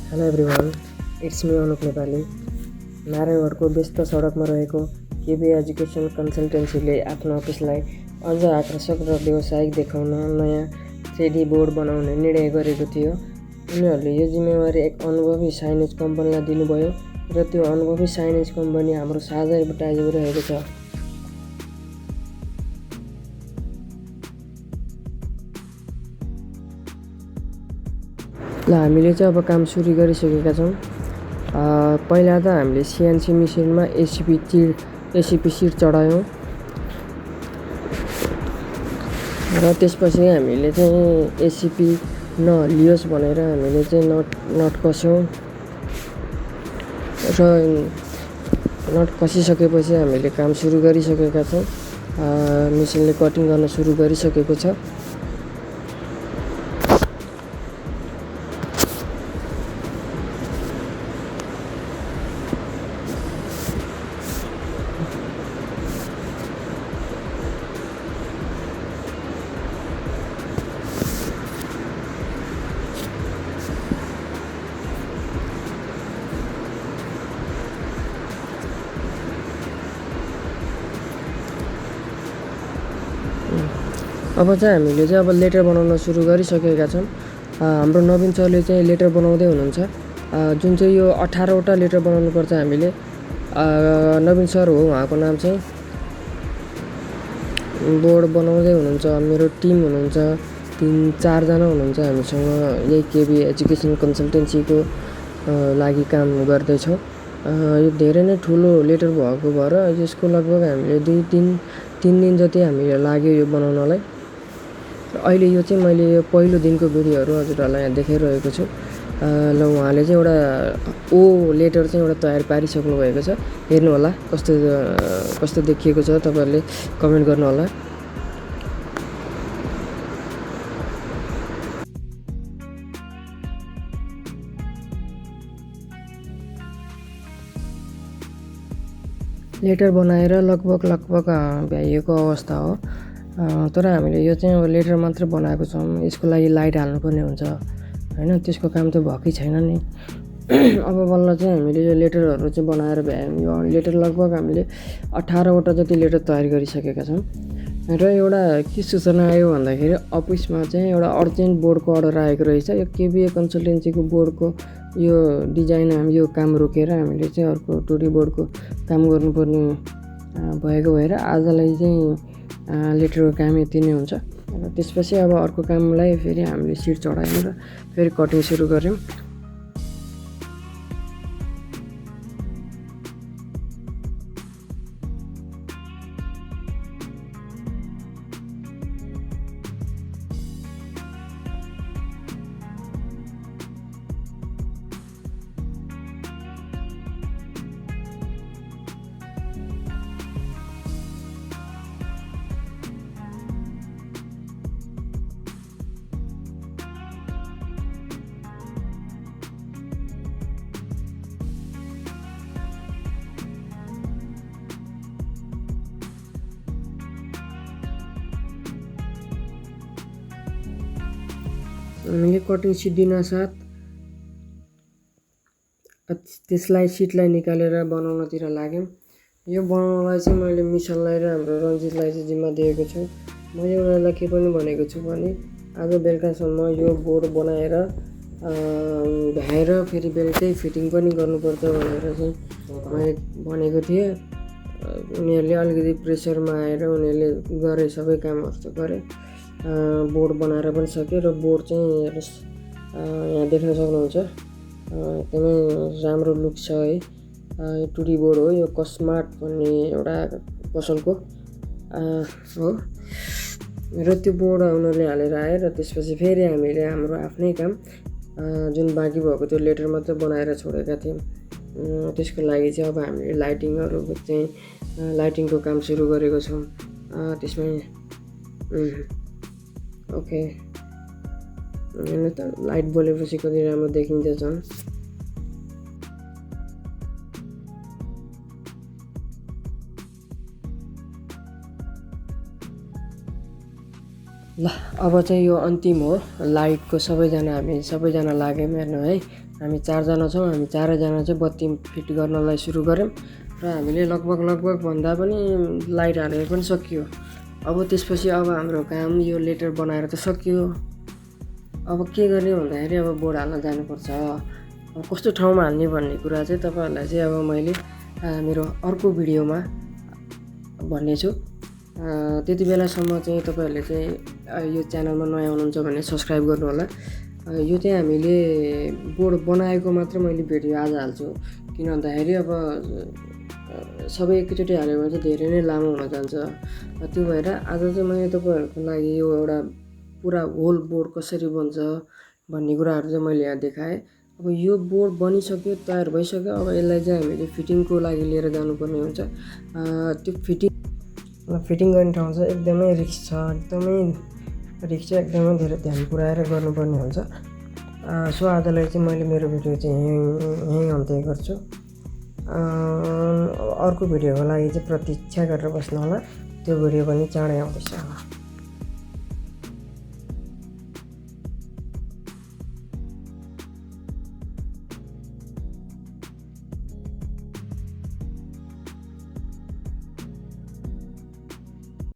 Hello everyone, it's me Anup Nepali. नारायणगढको व्यस्त सडकमा रहेको केबी एजुकेसन कन्सल्टेन्सीले आफ्नो अफिसलाई अझ आकर्षक र व्यावसायिक देखाउन नयाँ 3D बोर्ड बनाउने निर्णय गरेको थियो। उनीहरूले यो जिम्मेवारी एक अनुभवी साइनेज कम्पनीलाई दिनुभयो र त्यो अनुभवी साइनेज कम्पनी हाम्रो साझा एडभर्टाइजिङ रहेको छ। ल हामीले चाहिँ अब काम सुरु गरिसकेका छौँ। पहिला त हामीले CNC मेसिनमा एसिपी सिट चढायौँ र त्यसपछि हामीले चाहिँ एसिपी नहलियोस् भनेर हामीले चाहिँ नट कस्यौँ र नट कसिसकेपछि हामीले काम सुरु गरिसकेका छौँ। मेसिनले कटिङ गर्न सुरु गरिसकेको छ। अब चाहिँ हामीले चाहिँ अब लेटर बनाउन सुरु गरिसकेका छौँ। हाम्रो नवीन सरले चाहिँ लेटर बनाउँदै हुनुहुन्छ। जुन चाहिँ यो 18वटा लेटर बनाउनु पर्छ हामीले। नवीन सर हो, उहाँको नाम चाहिँ। बोर्ड बनाउँदै हुनुहुन्छ। मेरो टिम हुनुहुन्छ, 3-4 जना हुनुहुन्छ हामीसँग। यही केबी एजुकेसन कन्सल्टेन्सीको लागि काम गर्दैछौँ। यो धेरै नै ठुलो लेटर भएको भएर यसको लगभग हामीले 2-3 दिन जति हामीले लाग्यो यो बनाउनलाई। अहिले यो चाहिँ मैले यो पहिलो दिनको भिडियोहरू हजुरहरूलाई यहाँ देखाइरहेको छु। ल उहाँले चाहिँ एउटा लेटर चाहिँ एउटा तयार पारिसक्नु भएको छ। हेर्नु होला कस्तो देखिएको छ, तपाईँहरूले कमेन्ट गर्नु होला। लेटर बनाएर लगभग भ्याइएको अवस्था हो। तर हामीले यो चाहिँ अब लेटर मात्र बनाएको छौँ। यसको लागि लाइट हाल्नुपर्ने हुन्छ होइन, त्यसको काम त भएकै छैन नि। अब बल्ल चाहिँ हामीले यो लेटरहरू चाहिँ बनाएर भ्यायौँ। यो लेटर लगभग हामीले 18वटा जति लेटर तयार गरिसकेका छौँ। र एउटा के सूचना आयो भन्दाखेरि अफिसमा चाहिँ एउटा अर्जेन्ट बोर्डको अर्डर आएको रहेछ। यो केबी कन्सल्टेन्सीको बोर्डको यो डिजाइन यो काम रोकेर हामीले चाहिँ अर्को 2D बोर्डको काम गर्नुपर्ने भएको भएर आजलाई चाहिँ लेटरको काम यति नै हुन्छ। र त्यसपछि अब अर्को कामलाई फेरि हामीले सिट चढायौँ र फेरि कटिङ सुरु गऱ्यौँ। हामीले कटिङ सिद्धिन साथ त्यसलाई सिटलाई निकालेर बनाउनतिर लाग्यौँ। यो बनाउनलाई चाहिँ मैले मिसनलाई र हाम्रो रन्जितलाई चाहिँ जिम्मा दिएको छु। मैले उनीहरूलाई के पनि भनेको छु भने आज बेलुकासम्म यो बोर्ड बनाएर भ्याएर फेरि बेलुकै फिटिङ पनि गर्नुपर्छ भनेर चाहिँ मैले भनेको थिएँ। उनीहरूले अलिकति प्रेसरमा आएर उनीहरूले गरे, सबै कामहरू चाहिँ गरे। बोर्ड बनाएर पनि सक्यो र बोर्ड चाहिँ हेर्नुहोस्, यहाँ देख्न सक्नुहुन्छ। एकदमै राम्रो लुक छ है। यो 2D बोर्ड हो। यो कस्मार्ट भन्ने एउटा पसलको हो। र त्यो बोर्ड उनीहरूले हालेर आयो र त्यसपछि फेरि हामीले हाम्रो आफ्नै काम जुन बाँकी भएको त्यो लेटर मात्रै बनाएर छोडेका थियौँ। त्यसको लागि चाहिँ अब हामीले लाइटिङहरू चाहिँ लाइटिङको काम सुरु गरेको छौँ। त्यसमै ओके, हेर्नु त लाइट बलेपछि कति राम्रो देखिन्छ झन्। ल अब चाहिँ यो अन्तिम हो। लाइटको हामी सबैजना लाग्यौँ हेर्नु है। हामी 4 जना छौँ। हामी 4 जना चाहिँ बत्ती फिट गर्नलाई सुरु गऱ्यौँ र हामीले लगभग भन्दा पनि लाइट हालेर पनि सकियो। अब त्यसपछि अब हाम्रो काम यो लेटर बनाएर त सकियो। अब के गर्ने भन्दाखेरि अब बोर्ड हाल्न जानुपर्छ। अब कस्तो ठाउँमा हाल्ने भन्ने कुरा चाहिँ तपाईँहरूलाई चाहिँ अब मैले मेरो अर्को भिडियोमा भन्नेछु। त्यति बेलासम्म चाहिँ तपाईँहरूले चाहिँ यो च्यानलमा नयाँ हुनुहुन्छ भने सब्सक्राइब गर्नु होला। यो चाहिँ हामीले बोर्ड बनाएको मात्र मैले भिडियो आज हाल्छु, किन भन्दाखेरि अब सबै एकैचोटि हाल्यो भने चाहिँ धेरै नै लामो हुन जान्छ। त्यो भएर आज चाहिँ मैले तपाईँहरूको लागि यो एउटा पुरा होल बोर्ड कसरी बन्छ भन्ने कुराहरू चाहिँ मैले यहाँ देखाएँ। अब यो बोर्ड बनिसक्यो, तयार भइसक्यो। अब यसलाई चाहिँ हामीले फिटिङको लागि लिएर जानुपर्ने हुन्छ। त्यो फिटिङ गर्ने ठाउँ चाहिँ एकदमै रिस्क छ, एकदमै धेरै ध्यान पुऱ्याएर गर्नुपर्ने हुन्छ। सो आजलाई चाहिँ मैले मेरो भिडियो चाहिँ यहीँ अन्त्य गर्छु। अर्को भिडियोको लागि चाहिँ प्रतीक्षा गरेर बस्नु होला। त्यो भिडियो पनि चाँडै आउँदैछ।